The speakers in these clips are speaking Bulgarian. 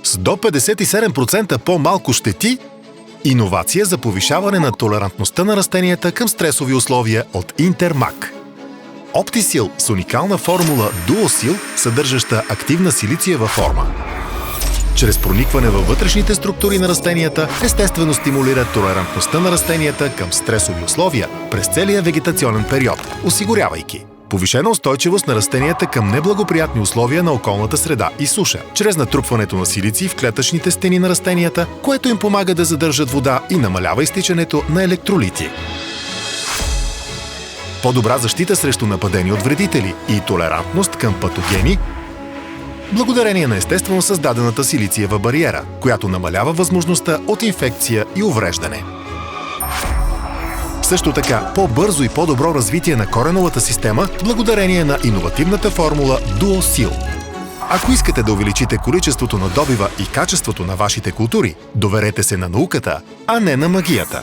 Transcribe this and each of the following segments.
С до 57% по-малко щети, иновация за повишаване на толерантността на растенията към стресови условия от Интермак. Оптисил с уникална формула DuoSil, съдържаща активна силициева форма. Чрез проникване във вътрешните структури на растенията, естествено стимулира толерантността на растенията към стресови условия през целия вегетационен период, осигурявайки повишена устойчивост на растенията към неблагоприятни условия на околната среда и суша, чрез натрупването на силици в клетъчните стени на растенията, което им помага да задържат вода и намалява изтичането на електролити. По-добра защита срещу нападения от вредители и толерантност към патогени, благодарение на естествено създадената силициева бариера, която намалява възможността от инфекция и увреждане. Също така, по-бързо и по-добро развитие на кореновата система, благодарение на иновативната формула DuoSil. Ако искате да увеличите количеството на добива и качеството на вашите култури, доверете се на науката, а не на магията.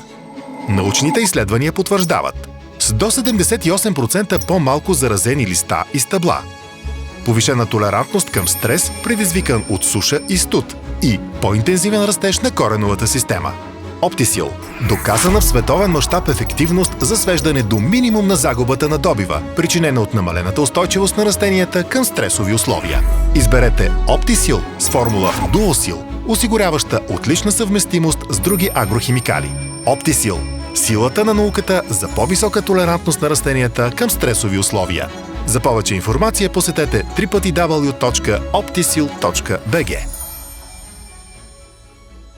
Научните изследвания потвърждават с до 78% по-малко заразени листа и стъбла, повишена толерантност към стрес, предизвикан от суша и студ, и по-интензивен растеж на кореновата система. Оптисил – доказана в световен мащаб ефективност за свеждане до минимум на загубата на добива, причинена от намалената устойчивост на растенията към стресови условия. Изберете Оптисил с формула DuoSil, осигуряваща отлична съвместимост с други агрохимикали. Оптисил – силата на науката за по-висока толерантност на растенията към стресови условия. За повече информация посетете www.optisil.bg.